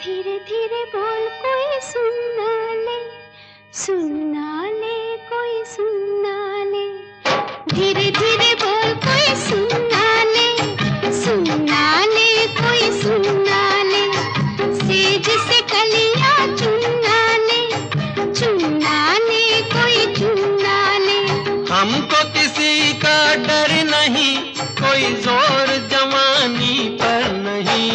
धीरे धीरे बोल कोई सुनना ले कोई सुनना ले। धीरे धीरे बोल कोई सुनना ले कोई सुनना ले। सेज से कलियां चुनना ले कोई चुनना ले। हमको किसी का डर नहीं, कोई जोर जवानी पर नहीं।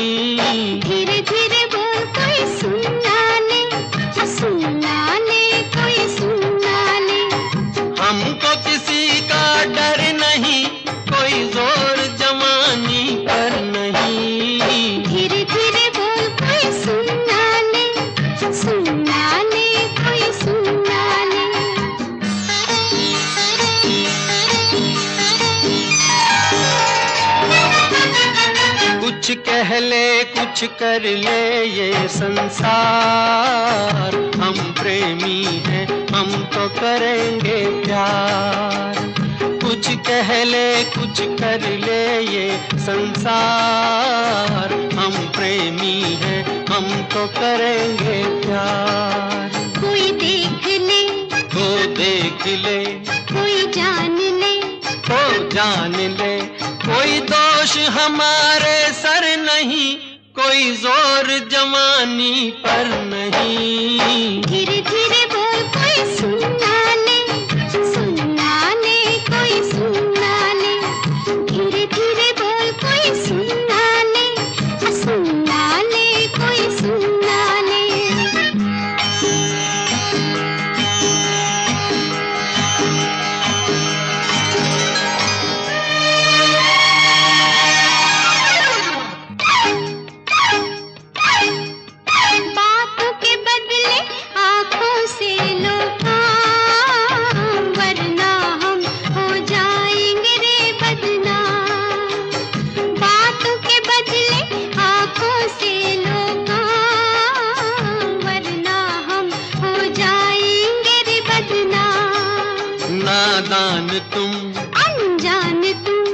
धीरे धीरे बोल कोई सुनना ले कोई सुनना ले। हमको किसी का डर नहीं, कोई जोर जवानी पर नहीं। धीरे धीरे बोल कोई सुनना ले कोई सुनना ले। कुछ कह ले कुछ कर ले ये संसार, हम प्रेमी हैं हम तो करेंगे प्यार। कुछ कह ले कुछ कर ले ये संसार, हम प्रेमी हैं हम तो करेंगे प्यार। कोई देख ले तो देख ले, कोई जान ले तो जान ले। कोई दोष हमारे सर नहीं, कोई जोर जवानी पर नहीं। धीरे धीरे बोल कोई सुनना ले कोई सुनना ले। धीरे धीरे बोल कोई सुनना ले कोई सुनना ले। बातों के बदले आंखों से लो काम, वरना हम हो जाएंगे रे बदनाम। बातों के बदले आंखों से लो काम, वरना हम हो जाएंगे रे बदनाम। नादान तुम, अनजान तुम,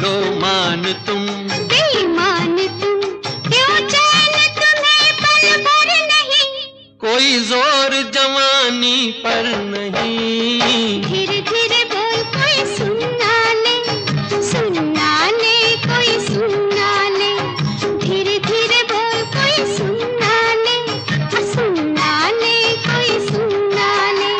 लो मान तुम, बेईमान तुम, क्यों चैन तुम्हें पल भर नहीं। कोई जोर जवानी पर नहीं। धीरे धीरे बोल कोई सुनना ले कोई सुनना ले। धीरे धीरे बोल कोई सुनना ले कोई सुनना ले।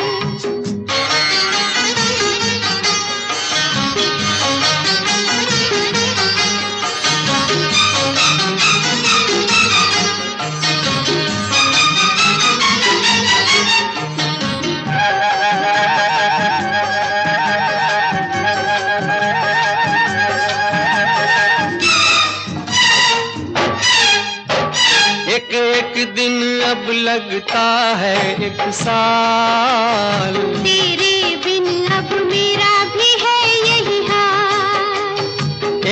एक एक दिन अब लगता है एक साल, तेरे बिन अब मेरा भी है यही हाल।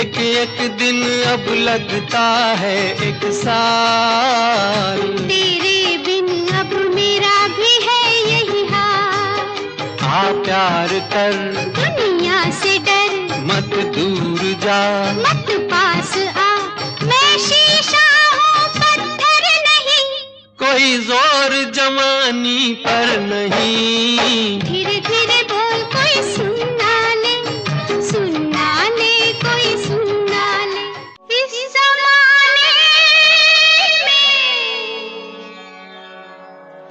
एक एक दिन अब लगता है एक साल। तेरे बिन अब मेरा भी है यही हाल। आ प्यार कर दुनिया से डर, मत दूर जा, मत पास आ, मैं शीशा हूँ पत्थर नहीं। कोई जोर जवानी पर नहीं। धीरे धीरे बोल कोई सुनना ले कोई सुनना ले। इस जमाने में,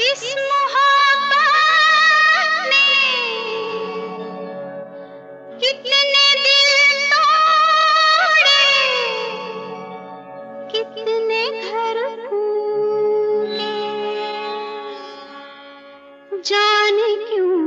इस मोहब्बत ने कितने दिल तोड़े, कितने घर फूटे। जाने क्यों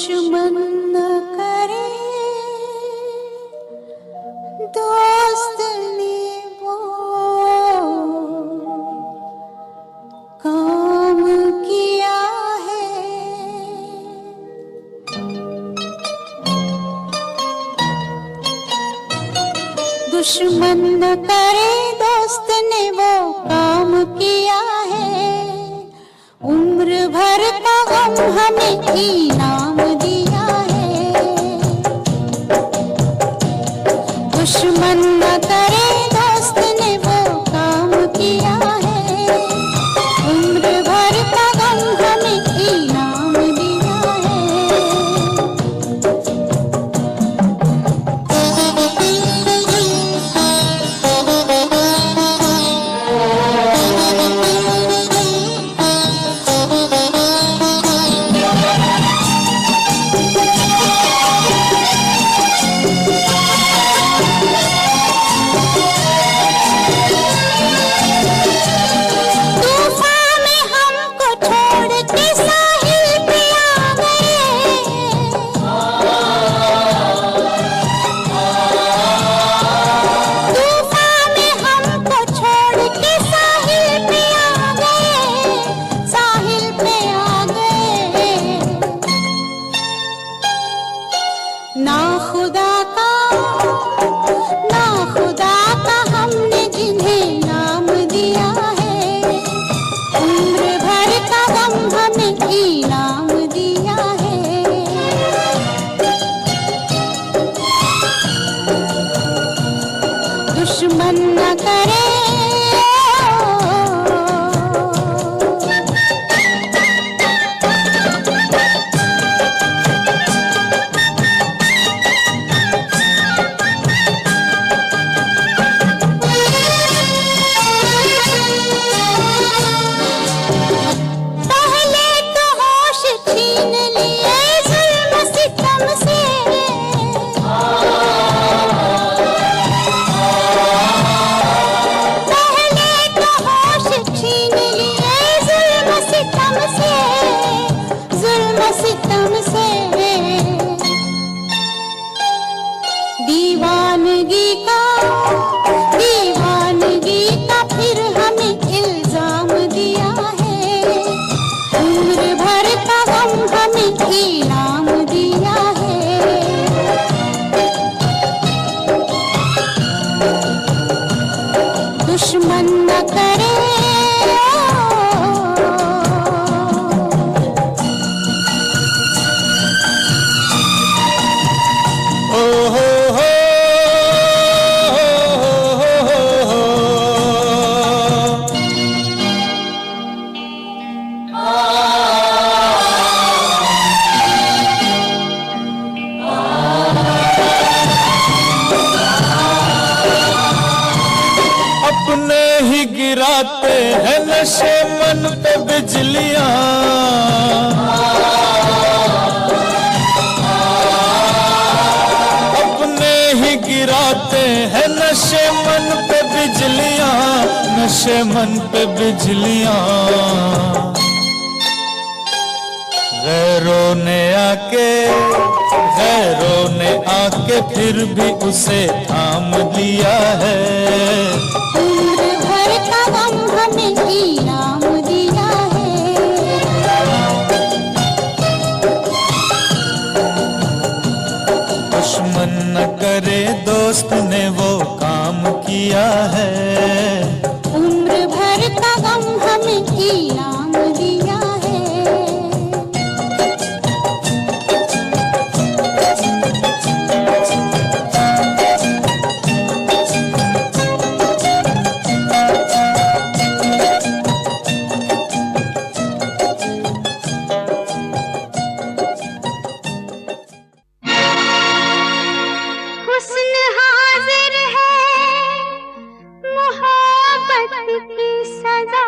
दुश्मन न करे दोस्त ने वो काम किया है। दुश्मन न करे दोस्त ने वो काम किया है। उम्र भर का गम हमें इनाम दिया है। दुश्मन न करे दोस्त ने वो काम किया है। उम्र भर का गम हमें इनाम दिया है। दुश्मन न करे पहले तो होश छीन लिए जुल्म सितम से। दीवानगी का फिर हमें इल्जाम दिया है। उम्र भर का गम हमें इनाम दिया है। दुश्मन न करे गिराते हैं नशे मन पे बिजलियां। अपने ही गिराते हैं नशे मन पे बिजलियां, नशे मन पे बिजलियां। गैरों ने आके फिर भी उसे थाम दिया है। उम्र भर का गम हमें इनाम दिया है। दुश्मन न करे दोस्त ने वो काम किया है। उम्र भर का गम हमें इनाम दिया है। हुस्न हाजिर है मोहब्बत की सजा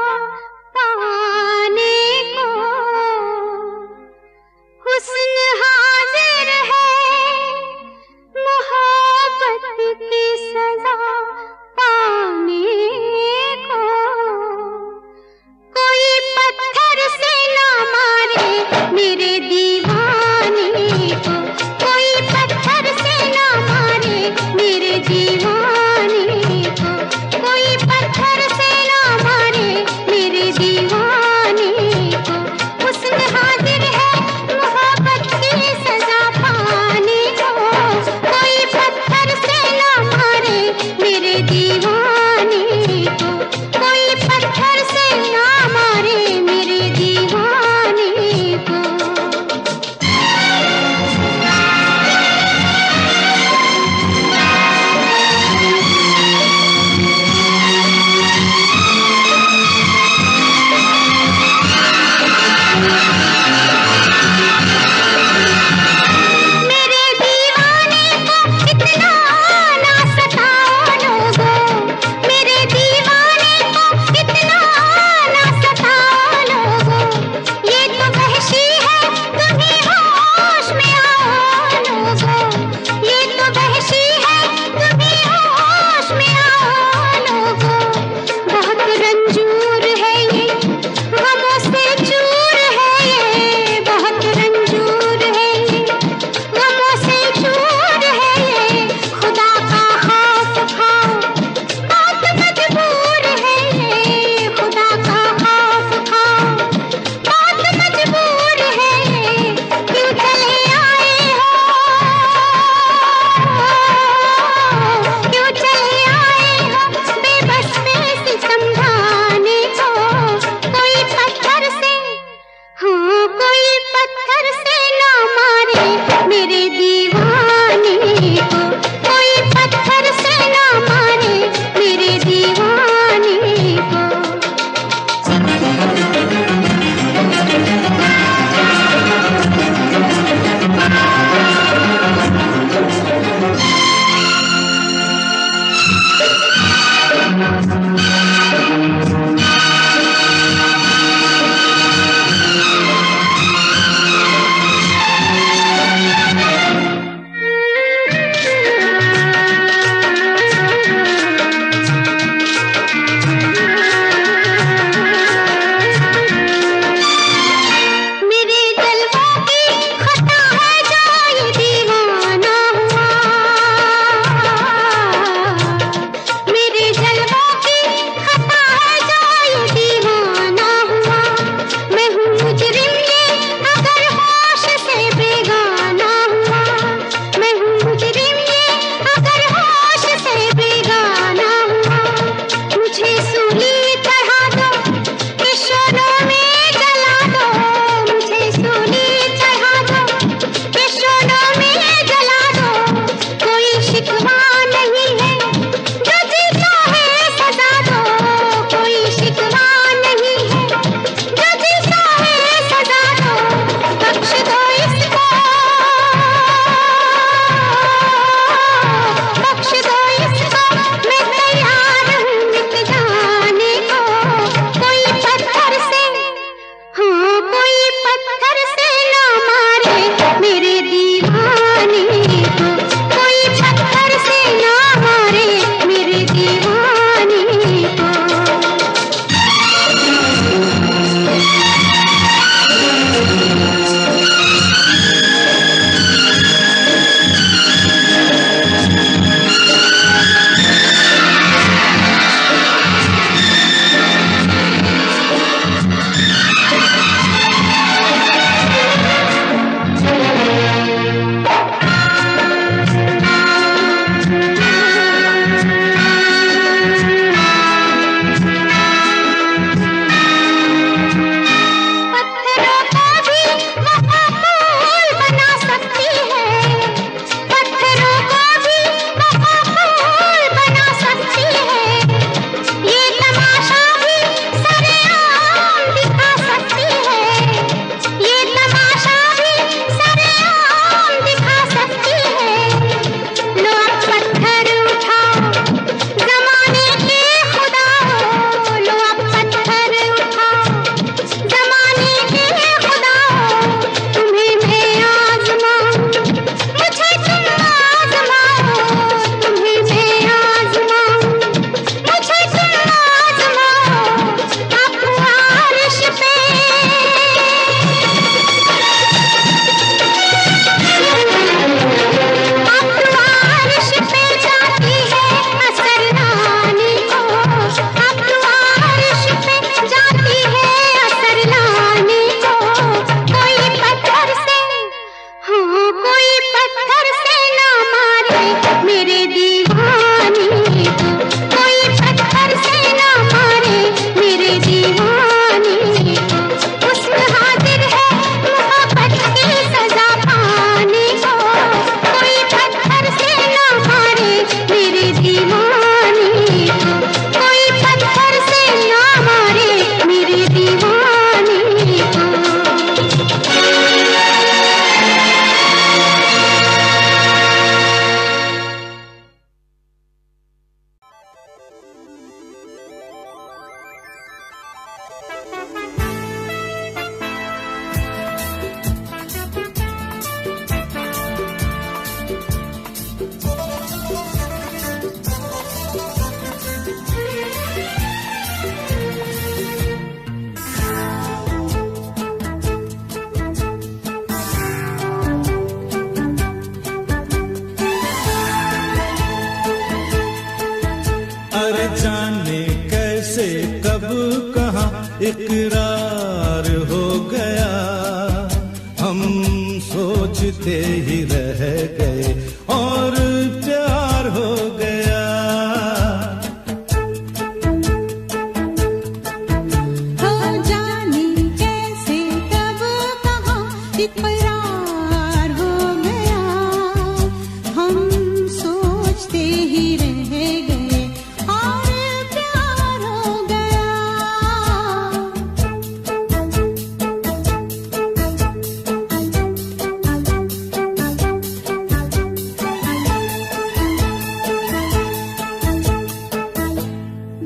इकरार हो गया, हम सोचते ही रह गए और प्यार हो गया। हो जाने कैसे कब कहाँ इकरार हो गया, हम सोचते ही रह गए और प्यार हो गया।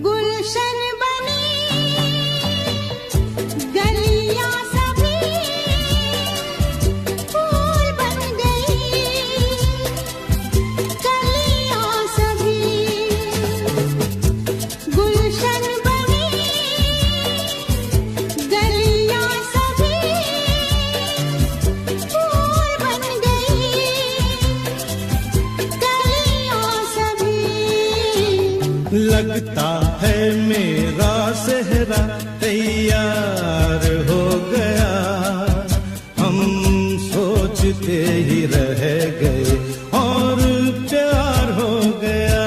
गुलशन बनी गलियां सभी फूल बन गई, गलियां सभी गुलशन बनी, गलियां सभी फूल बन गई, गलियां सभी। लगता है मेरा सेहरा तैयार हो गया, हम सोचते ही रह गए और प्यार हो गया।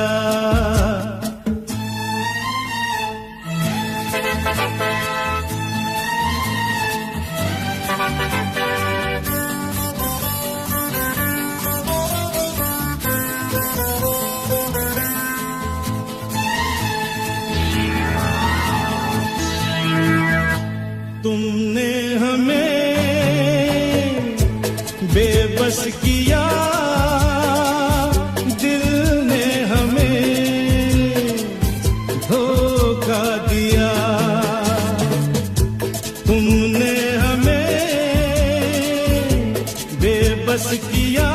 तुमने हमें बेबस किया, दिल ने हमें धोखा दिया। तुमने हमें बेबस किया,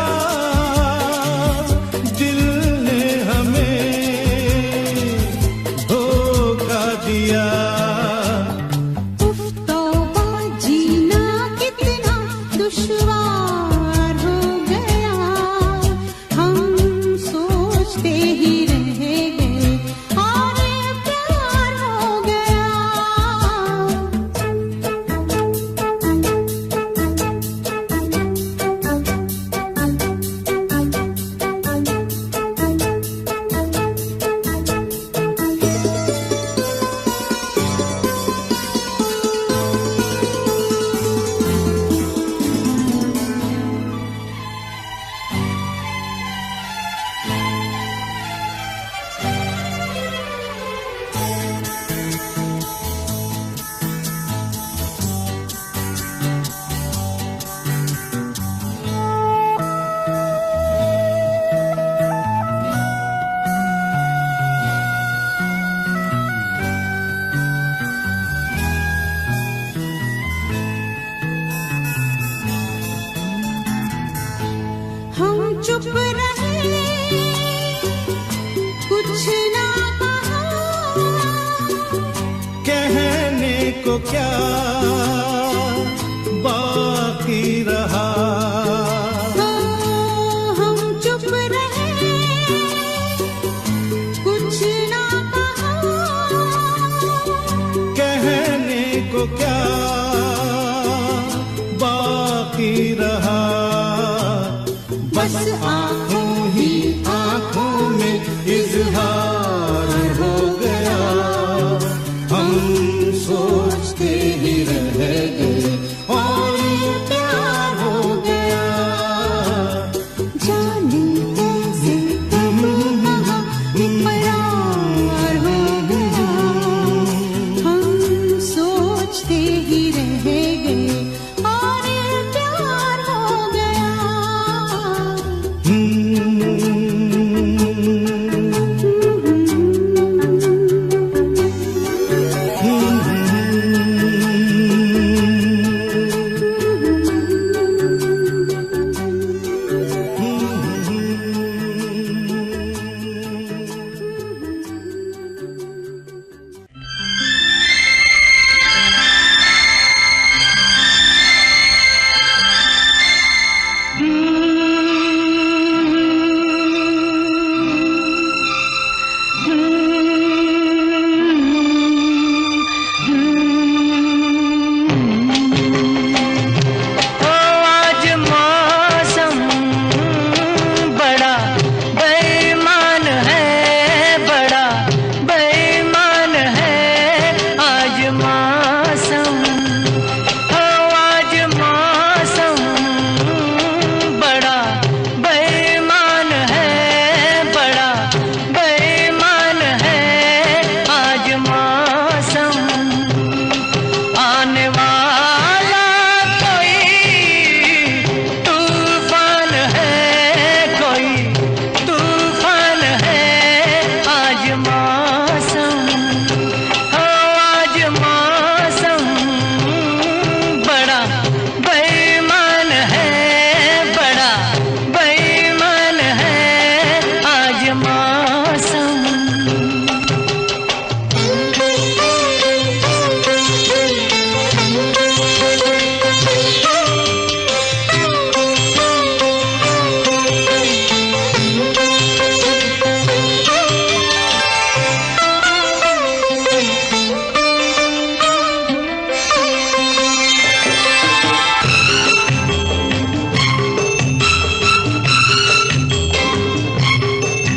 दिल ने हमें धोखा दिया। उफ तौबा जीना कितना दुश्वार हो गया, हम सोचते ही रह गए और प्यार हो गया। हम चुप रहे, कुछ ना कहा, कहने को क्या बाकी रहा। हम चुप रहे, कुछ ना कहा, कहने को क्या बाकी रहा। बस आंखों ही आंखों में इजहार हो गया, हम सोचते ही रह गए और प्यार हो गया। जाने कैसे कब कहाँ इकरार हो गया, हम सोचते ही रह गए और प्यार हो गया।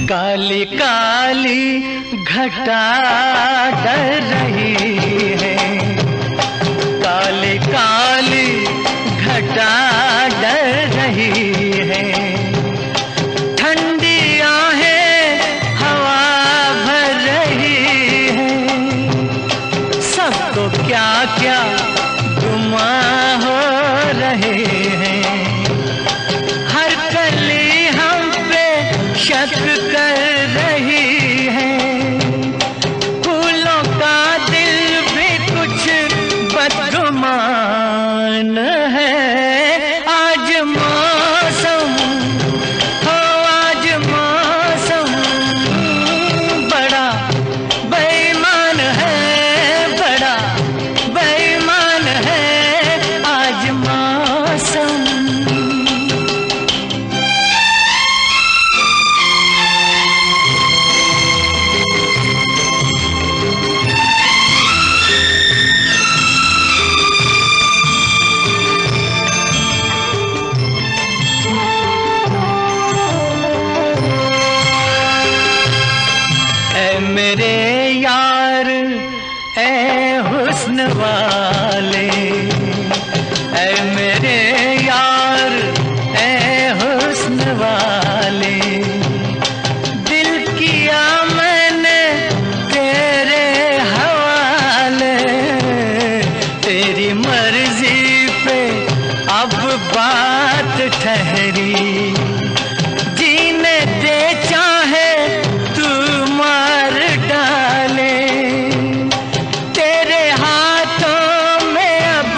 काली काली घटा डर रही है, काली काली घटा डर रही है। ठंडी आहें हवा भर रही है, सबको क्या क्या गुमा हो रहे हैं। हर कली हम पे शक कर रही है, फूलों का दिल भी कुछ बदगुमान है। आज मौसम हो, आज मौसम बड़ा बेईमान है, बड़ा बेईमान है आज मौसम। ऐ मेरे यार ऐ हुस्न वाले, ऐ मेरे यार ऐ हुस्न वाले, दिल किया मैंने तेरे हवाले। तेरी मर्जी पे अब बात ठहरी, जीने दे चाहे तू मार डाले। तेरे हाथों में अब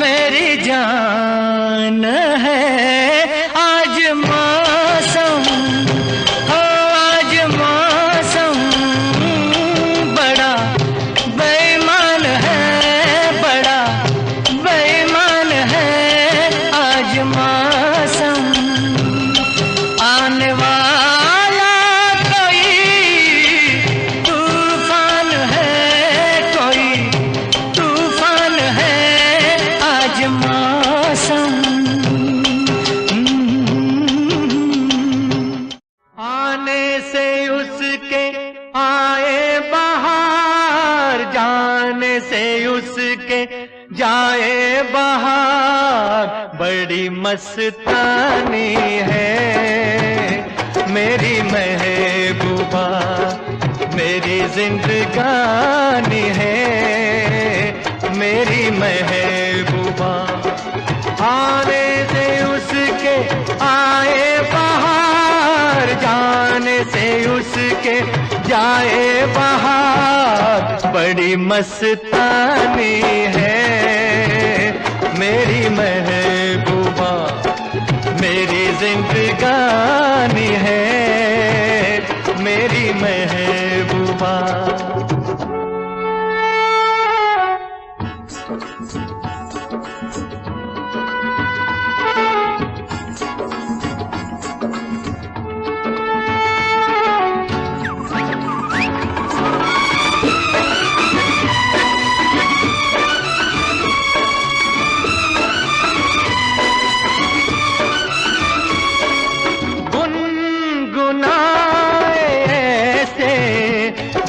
मेरी जान है। आज मौसम हो, आज मौसम बड़ा बेईमान है, बड़ा बेईमान है आज मौसम। आने वाला कोई तूफान है, कोई तूफान है आज मौसम। आने से उसके आए बहार, जाने से उसके जाए बहार। बड़ी मस्तानी है मेरी महबूबा, मेरी जिंदगानी है मेरी महबूबा। आने से उसके आए बहार, जाने से उसके जाए बहार। बड़ी मस्तानी है मेरी महबूबा, मेरी जिंदगानी है मेरी महबूबा।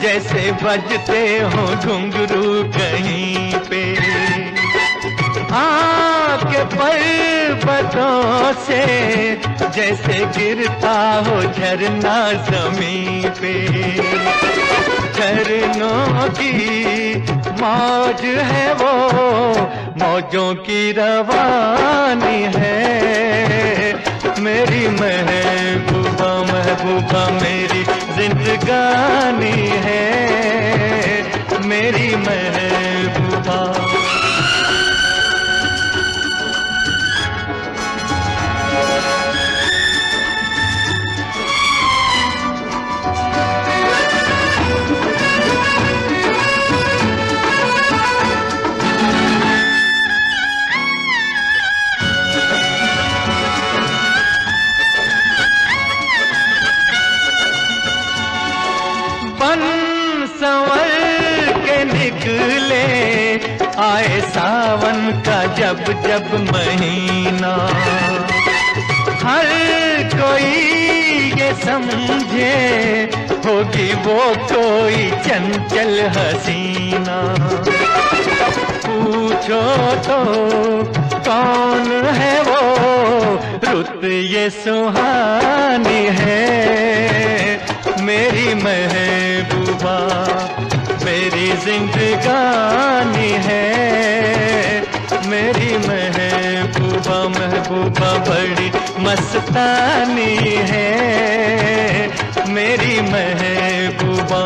जैसे बजते हो घुंघरू कहीं पे, आके पर्वतों से जैसे गिरता हो झरना जमीन पे। झरनों की मौज है वो, मौजों की रवानी है मेरी महबूबा। महबूबा मेरी जिंदगानी है मेरी महबूबा। संवर के निकले आए सावन का जब जब महीना, हर कोई ये समझे होगी वो कोई चंचल हसीना। पूछो तो कौन है वो, रुत ये सुहानी है मेरी महबूबा, मेरी जिंदगानी है मेरी महबूबा। महबूबा बड़ी मस्तानी है मेरी महबूबा।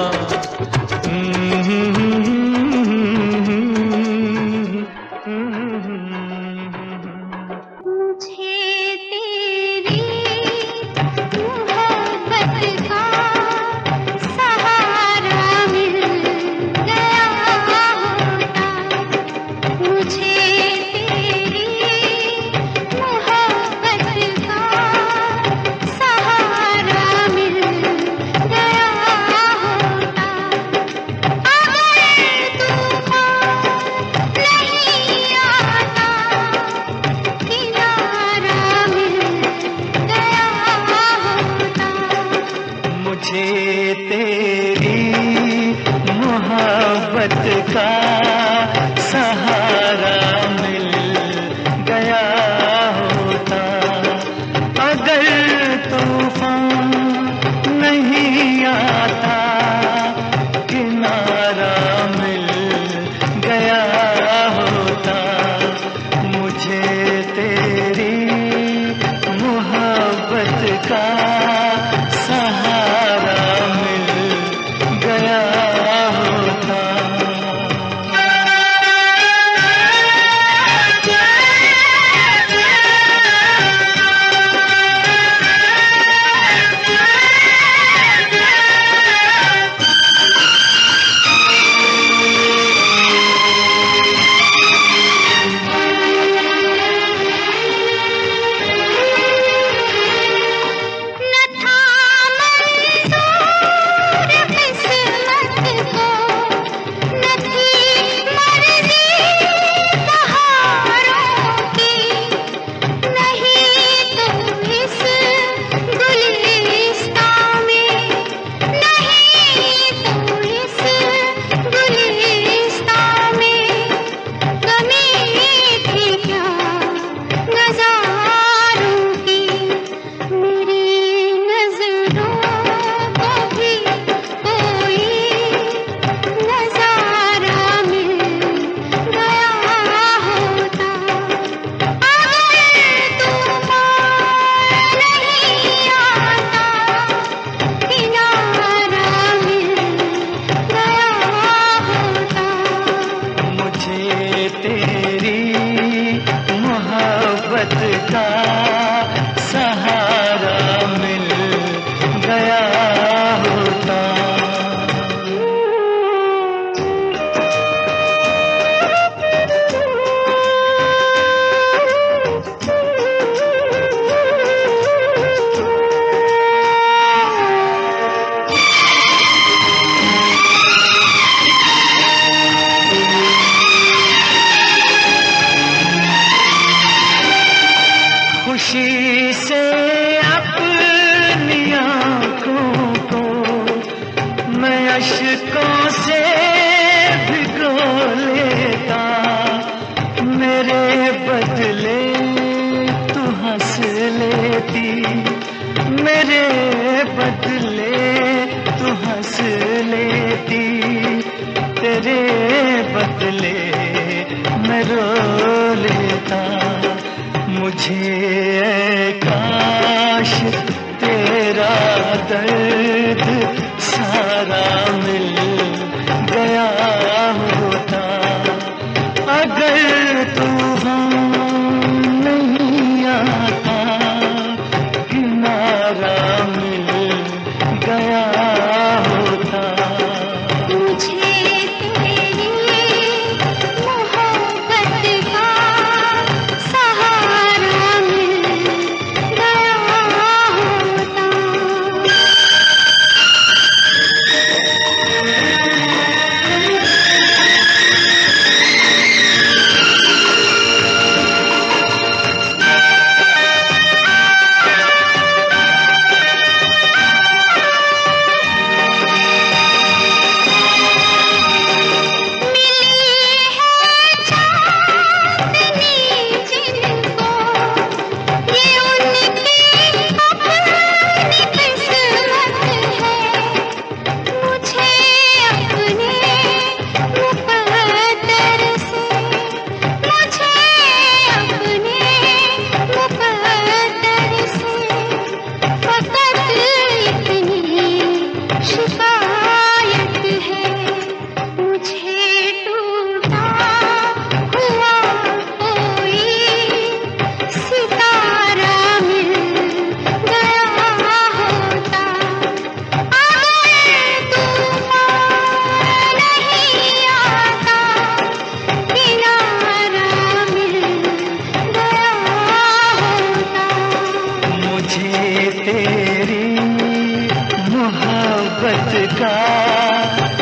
का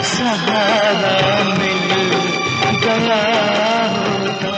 सहारा मिल गया होता।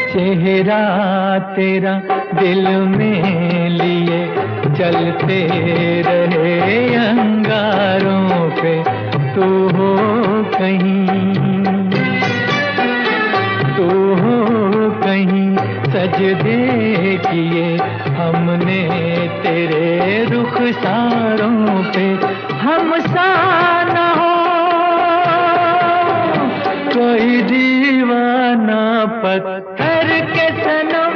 चेहरा तेरा दिल में लिए चलते रहे अंगारों पे, तू हो कहीं सजदे किए हमने तेरे रुखसारों पे। हम सा न हो कोई दीवाना पत्थर के सनम,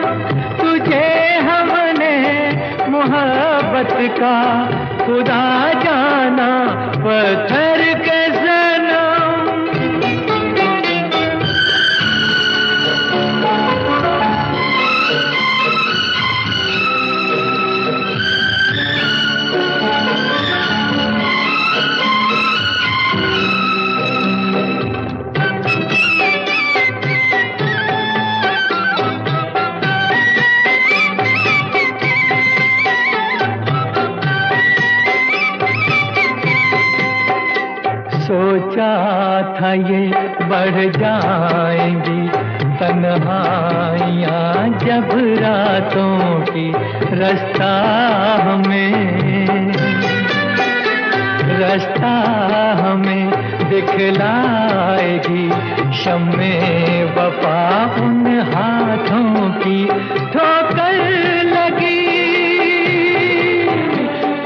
तुझे हमने मोहब्बत का खुदा जाना पत्थर के सनम। सोचा था ये बढ़ जाएंगी तन्हाइयाँ जब रातों की, रास्ता हमें दिखलाएगी शम्मे वफा उन हाथों की। ठोकर लगी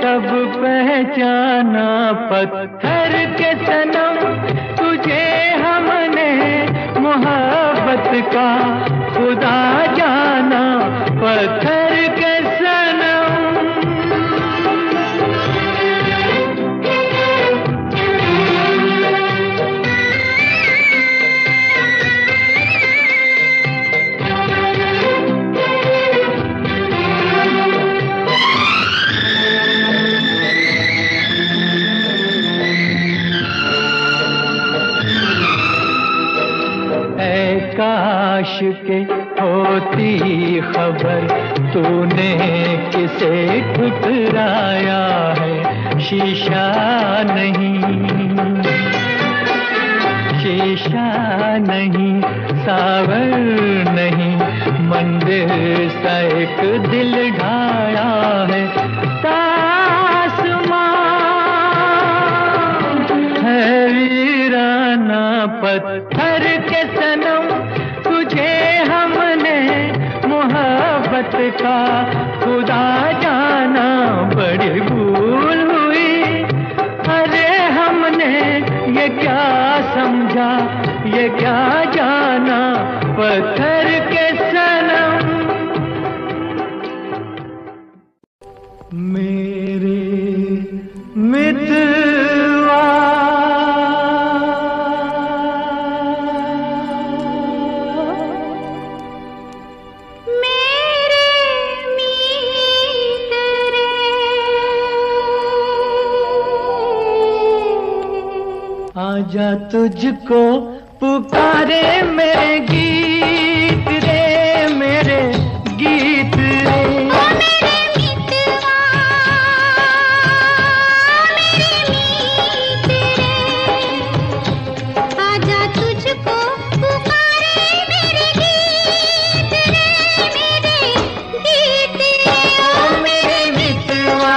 तब पहचाना पत्थर के सनम, तुझे हमने मोहब्बत का खुदा जाना पत्थर के सनम। काश के होती खबर तूने किसे ठुकराया है। शीशा नहीं सावर नहीं, मंदिर सा एक दिल ढाया है। तासमां है वीराना पत्थर के सनम, तुझे हमने मोहब्बत का खुदा जाना बड़ी भूल हुई। अरे हमने ये क्या समझा, ये क्या जाना पत्थर के सनम। मेरे मितवा मैं आजा तुझको पुकारे मेरे गीत रे, मेरे गीत रे। ओ मेरे मितवा, मेरे मीत रे, आजा तुझको पुकारे मेरे गीत रे, मेरे गीत रे। ओ मेरे मितवा,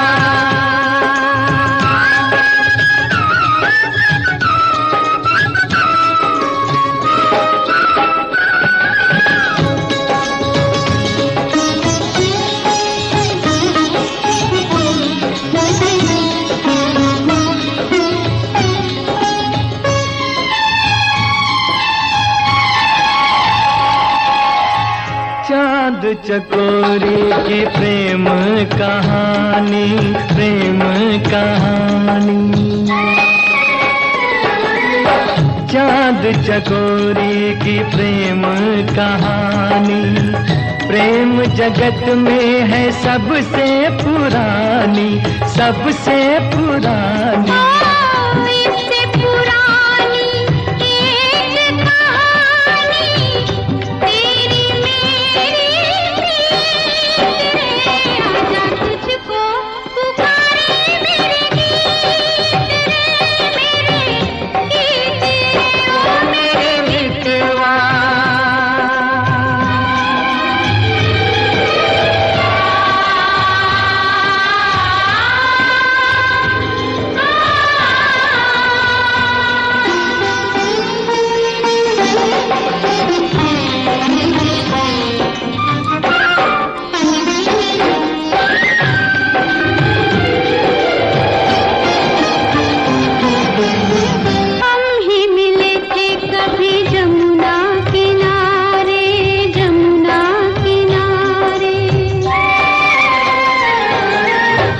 चांद चकोरी की प्रेम कहानी, प्रेम कहानी। चांद चकोरी की प्रेम कहानी, प्रेम जगत में है सबसे पुरानी, सबसे पुरानी। इससे पुरानी एक कहानी, तेरी मेरी प्रीत रे, आजा तुझको पुकारे मेरे गीत रे, मेरे गीत रे। ओ मेरे मितवा, हम ही मिले थे कभी जमुना किनारे, जमुना किनारे।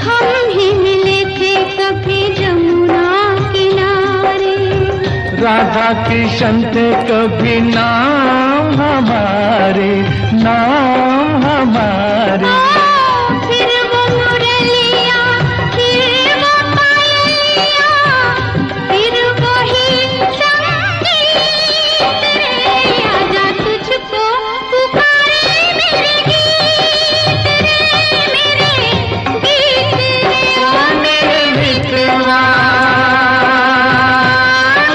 हम ही मिले थे कभी जमुना किनारे। राधा कृष्ण थे कभी नाम हमारे, नाम हमारे। फिर वो मुरलिया, फिर वो पायलिया, फिर वही संगीत रे, आजा तुझको पुकारे मेरे गीत रे, मेरे गीत रे। ओ मेरे मितवा,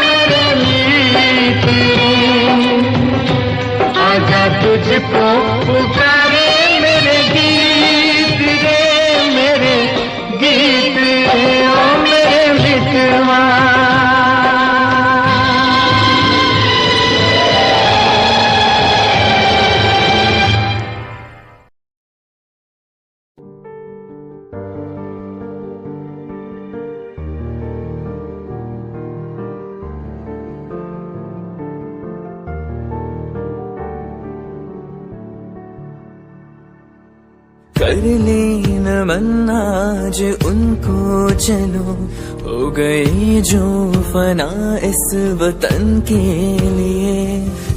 मेरे गीत रे, आजा तुझको पुकारे मेरे गीत रे, मेरे गीत रे। ओ मेरे मितवा। कर लेना मन आज उनको, चलो हो गए जो फना इस वतन के लिए।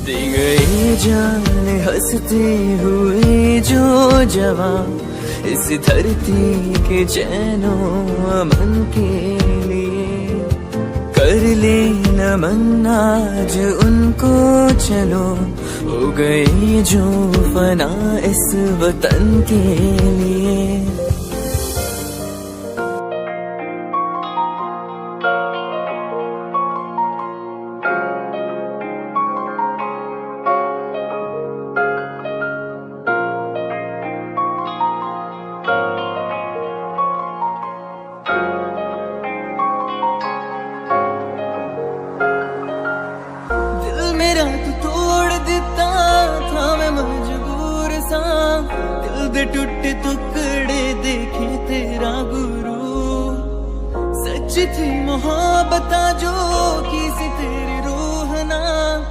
दी गई जान हंसते हुए जो जवां, इस धरती के चैनो अमन के लिए। कर लेना मन आज उनको, चलो हो गए जो फना इस वतन के लिए। टूटे टुकड़े देखे तेरा गुरु, सच थी मोहब्बत जो किसी तेरी रूह ना।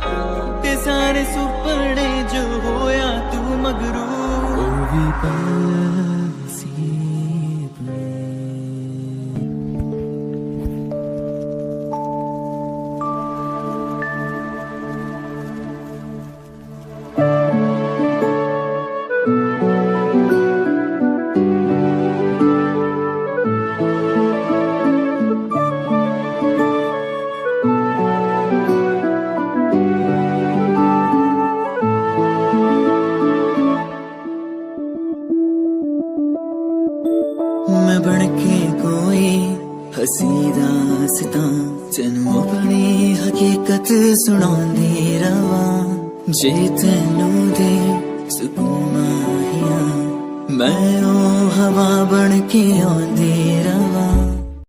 टूटे सारे सुपने जो होया तू मगरू। ओ भी बन के कोई हसी दास्तां तैनू अपनी हकीकत सुणांदी रवां जे तैनू दे सुकून माहिया मैं ओ हवा बन के आंदी रवां